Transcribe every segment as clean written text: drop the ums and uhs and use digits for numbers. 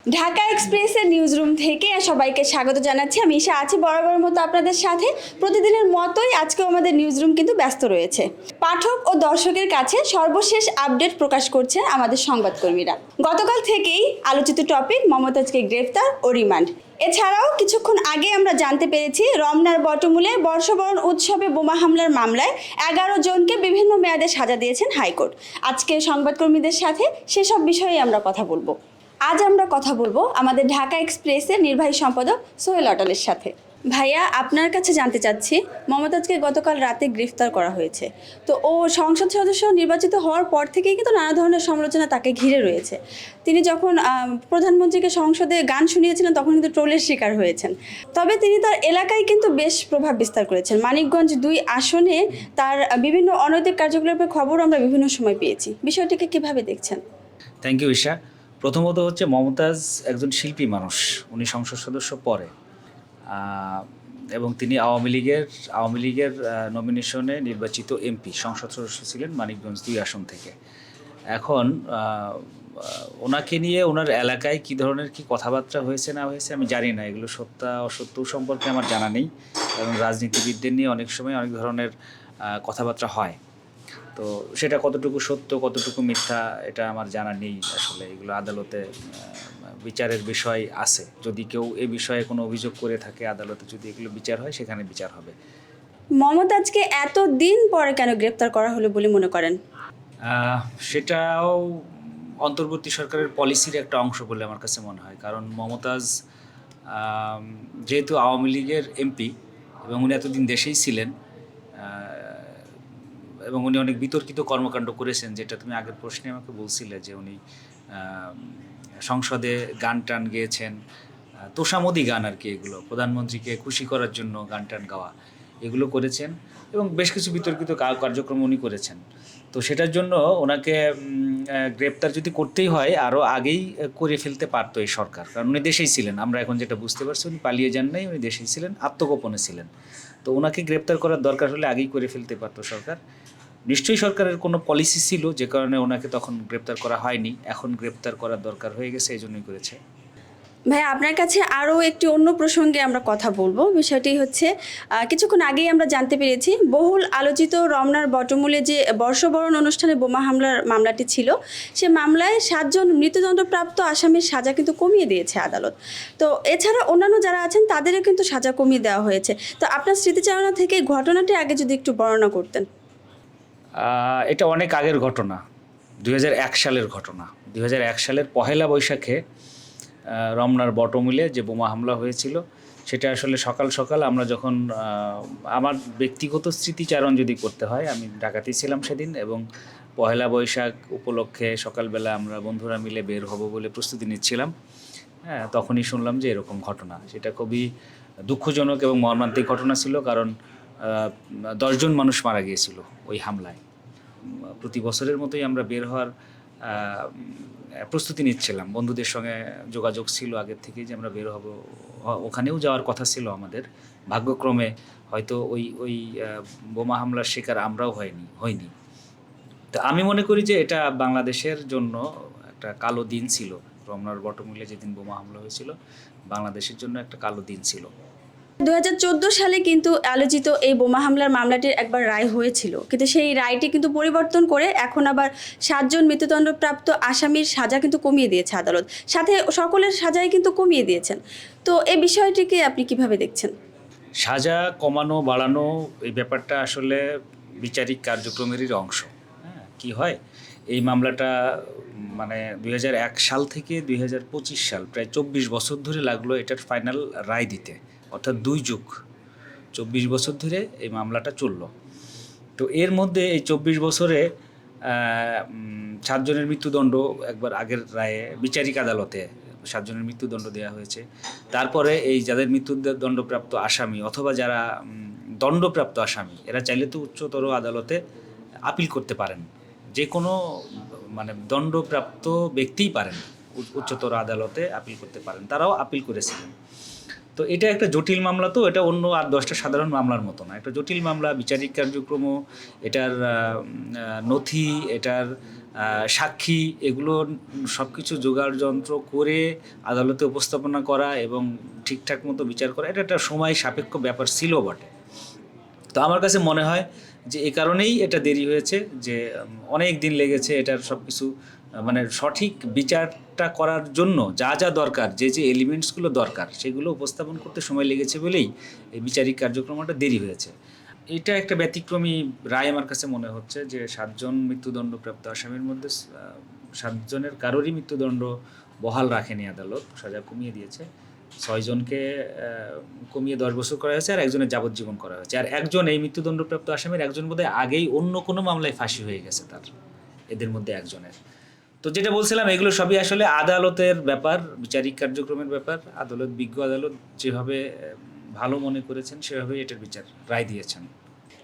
ঢাকা এক্সপ্রেসের নিউজরুম থেকে সবাইকে স্বাগত জানাচ্ছি। আমি ঈশা আছি বরাবরের মতো আপনাদের সাথে। প্রতিদিনের মতোই আজকেও আমাদের নিউজরুম কিন্তু ব্যস্ত রয়েছে। পাঠক ও দর্শকের কাছে সর্বশেষ আপডেট প্রকাশ করছেন আমাদের সংবাদকর্মীরা। গতকাল থেকেই আলোচিত টপিক মমতাজকে গ্রেফতার ও রিমান্ড। এছাড়াও কিছুক্ষণ আগে আমরা জানতে পেরেছি রমনার বটমূলে বর্ষবরণ উৎসবে বোমা হামলার মামলায় 11 জনকে বিভিন্ন মেয়াদে সাজা দিয়েছেন হাইকোর্ট। আজকে সংবাদকর্মীদের সাথে সেসব বিষয়ে আমরা কথা বলবো। আজ আমরা কথা বলবো আমাদের ঢাকা এক্সপ্রেসের নির্বাহী সম্পাদক সোহেল অটলের সাথে। ভাইয়া, আপনার কাছে জানতে চাচ্ছি, মমতাজকে গতকাল রাতে গ্রেফতার করা হয়েছে। তো ও সংসদ সদস্য নির্বাচিত হওয়ার পর থেকেই কিন্তু নানা ধরনের সমালোচনা তাকে ঘিরে রয়েছে। তিনি যখন প্রধানমন্ত্রীকে সংসদে গান শুনিয়েছিলেন তখন কিন্তু ট্রোলের শিকার হয়েছেন। তবে তিনি তার এলাকায় কিন্তু বেশ প্রভাব বিস্তার করেছেন। মানিকগঞ্জ 2 আসনে তার বিভিন্ন অনৈতিক কার্যকলাপের খবর আমরা বিভিন্ন সময় পেয়েছি। বিষয়টিকে কিভাবে দেখছেন? Thank you Isha. প্রথমত হচ্ছে মমতাজ একজন শিল্পী মানুষ, উনি সংসদ সদস্য পরে এবং তিনি আওয়ামী লীগের নমিনেশনে নির্বাচিত এমপি, সংসদ সদস্য ছিলেন মানিকগঞ্জ 2 আসন থেকে। এখন ওনাকে নিয়ে ওনার এলাকায় কী ধরনের কি কথাবার্তা হয়েছে না হয়েছে আমি জানি না, এগুলো অসত্য সম্পর্কে আমার জানা নেই। এবং রাজনীতিবিদদের নিয়ে অনেক সময় অনেক ধরনের কথাবার্তা হয়, তো সেটা কতটুকু সত্য কতটুকু মিথ্যা এটা আমার জানা নেই। আসলে এগুলো আদালতে বিচারের বিষয় আছে। যদি কেউ এ বিষয়ে কোনো অভিযোগ করে থাকে, আদালতে যদি এগুলো বিচার হয় সেখানে বিচার হবে। মমতাজকে এত দিন পরে কেন গ্রেপ্তার করা হলো বলে মনে করেন? সেটাও অন্তর্বর্তী সরকারের পলিসির একটা অংশ বলে আমার কাছে মনে হয়। কারণ মমতাজ যেহেতু আওয়ামী লীগের এমপি এবং উনি এতদিন দেশেই ছিলেন এবং উনি অনেক বিতর্কিত কর্মকাণ্ড করেছেন, যেটা তুমি আগের প্রশ্নে আমাকে বলছিলে যে উনি সংসদে গান টান গেয়েছেন, তোষামোদী গান আর কি, এগুলো প্রধানমন্ত্রীকে খুশি করার জন্য গান টান গাওয়া এগুলো করেছেন এবং বেশ কিছু বিতর্কিত কার্যক্রম উনি করেছেন। তো সেটার জন্য ওনাকে গ্রেপ্তার যদি করতেই হয় আরও আগেই করে ফেলতে পারতো এই সরকার, কারণ উনি দেশেই ছিলেন। আমরা এখন যেটা বুঝতে পারছি, উনি পালিয়ে যান নাই, উনি দেশেই ছিলেন, আত্মগোপনে ছিলেন। তো ওনাকে গ্রেপ্তার করার দরকার হলে আগেই করে ফেলতে পারতো সরকার। নিশ্চয়ই সরকারের কোনো পলিসি ছিল যে কারণে ওনাকে তখন গ্রেপ্তার করা হয়নি, এখন গ্রেপ্তার করার দরকার হয়ে গেছে, এই জন্যই করেছে। ভাই, আপনার কাছে আরও একটি অন্য প্রসঙ্গে আমরা কথা বলবো। বিষয়টি হচ্ছে, কিছুক্ষণ আগেই আমরা জানতে পেরেছি বহুল আলোচিত রমনার বটমূলে যে বর্ষবরণ অনুষ্ঠানে বোমা হামলার মামলাটি ছিল, সে মামলায় 7 জন মৃত্যুদণ্ডপ্রাপ্ত আসামির সাজা কিন্তু কমিয়ে দিয়েছে আদালত। তো এছাড়া অন্যান্য যারা আছেন তাদেরও কিন্তু সাজা কমিয়ে দেওয়া হয়েছে। তো আপনার স্মৃতিচারণা থেকে ঘটনাটি আগে যদি একটু বর্ণনা করতেন। এটা অনেক আগের ঘটনা, 2001 সালের ঘটনা। 2001 সালের পহেলা বৈশাখে রমনার বটমূলে যে বোমা হামলা হয়েছিল, সেটা আসলে সকাল সকাল আমরা যখন, আমার ব্যক্তিগত স্মৃতিচারণ যদি করতে হয়, আমি ঢাকাতেই ছিলাম সেদিন এবং পহেলা বৈশাখ উপলক্ষে সকালবেলা আমরা বন্ধুরা মিলে বের হব বলে প্রস্তুতি নিচ্ছিলাম। হ্যাঁ, তখনই শুনলাম যে এরকম ঘটনা। সেটা খুবই দুঃখজনক এবং মর্মান্তিক ঘটনা ছিল, কারণ 10 জন মানুষ মারা গিয়েছিল ওই হামলায়। প্রতি বছরের মতোই আমরা বের হওয়ার প্রস্তুতি নিচ্ছিলাম, বন্ধুদের সঙ্গে যোগাযোগ ছিল আগের থেকেই যে আমরা বের হব, ওখানেও যাওয়ার কথা ছিল আমাদের। ভাগ্যক্রমে হয়তো ওই বোমা হামলার শিকার আমরাও হইনি। তো আমি মনে করি যে এটা বাংলাদেশের জন্য একটা কালো দিন ছিল। রমনার বটমূলে যেদিন বোমা হামলা হয়েছিল, বাংলাদেশের জন্য একটা কালো দিন ছিল। 2014 সালে কিন্তু আলোচিত এই বোমা হামলার মামলাটির একবার রায় হয়েছিল, কিন্তু সেই রায়টি কিন্তু পরিবর্তন করে এখন আবার 7 জন মৃত্যুদণ্ডপ্রাপ্ত আসামির সাজা কিন্তু কমিয়ে দিয়েছে আদালত, সাথে সকলের সাজাই কিন্তু কমিয়ে দিয়েছেন। তো এই বিষয়টিকে আপনি কিভাবে দেখছেন? সাজা কমানো বাড়ানো এই ব্যাপারটা আসলে বিচারিক কার্যক্রমেরই অংশ। হ্যাঁ, কী হয়, এই মামলাটা মানে 2001 সাল থেকে 2025 সাল, প্রায় 24 বছর ধরে লাগলো এটার ফাইনাল রায় দিতে, অর্থাৎ 2 যুগ, 24 বছর ধরে এই মামলাটা চলল। তো এর মধ্যে এই 24 বছরে 7 জনের মৃত্যুদণ্ড একবার আগের রায়ে বিচারিক আদালতে 7 জনের মৃত্যুদণ্ড দেওয়া হয়েছে। তারপরে এই যাদের মৃত্যুদণ্ডপ্রাপ্ত আসামি অথবা যারা দণ্ডপ্রাপ্ত আসামি, এরা চাইলে তো উচ্চতর আদালতে আপিল করতে পারেন। যে কোনো মানে দণ্ডপ্রাপ্ত ব্যক্তিই পারেন উচ্চতর আদালতে আপিল করতে পারেন, তারাও আপিল করেছিলেন। তো তো এটা একটা জটিল মামলা, তো এটা অন্য আর 10টা সাধারণ মামলার মতো না, একটা জটিল মামলা, বিচারিক কার্যক্রম, এটার নথি, এটার সাক্ষী, এগুলো সব কিছু জোগাড় যন্ত্র করে আদালতে উপস্থাপনা করা এবং ঠিকঠাক মতো বিচার করা, এটা একটা সময় সাপেক্ষ ব্যাপার ছিল বটে। তো আমার কাছে মনে হয় যে এ কারণেই এটা দেরি হয়েছে, যে অনেক দিন লেগেছে এটার সব কিছু মানে সঠিক বিচারটা করার জন্য যা যা দরকার, যে যে এলিমেন্টসগুলো দরকার সেগুলো উপস্থাপন করতে সময় লেগেছে বলেই এই বিচারিক কার্যক্রমটা দেরি হয়েছে। এটা একটা ব্যতিক্রমী রায় আমার কাছে মনে হচ্ছে, যে 7 জন মৃত্যুদণ্ডপ্রাপ্ত আসামির মধ্যে 7 জনের কারোরই মৃত্যুদণ্ড বহাল রাখেনি আদালত, সাজা কমিয়ে দিয়েছে। 6 জনকে কমিয়ে 10 বছর করা হয়েছে, আর একজনের যাবজ্জীবন করা হয়েছে। আর একজন, এই মৃত্যুদণ্ডপ্রাপ্ত আসামির একজন বোধহয় আগেই অন্য কোনো মামলায় ফাঁসি হয়ে গেছে তার, এদের মধ্যে একজনের। তো যেটা বলছিলাম, এগুলো সবই আসলে আদালতের ব্যাপার, বিচারিক কার্যক্রমের ব্যাপার। আদালত, বিজ্ঞ আদালত যেভাবে ভালো মনে করেছেন সেভাবেই এটার বিচার রায় দিয়েছেন।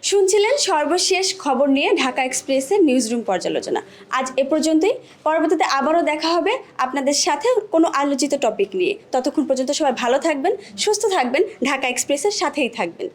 শুনছিলেন সর্বশেষ খবর নিয়ে ঢাকা এক্সপ্রেসের নিউজরুম পর্যালোচনা। আজ এ পর্যন্তই, পরবর্তীতে আবারও দেখা হবে আপনাদের সাথে কোনো আলোচিত টপিক নিয়ে। ততক্ষণ পর্যন্ত সবাই ভালো থাকবেন, সুস্থ থাকবেন, ঢাকা এক্সপ্রেসের সাথেই থাকবেন।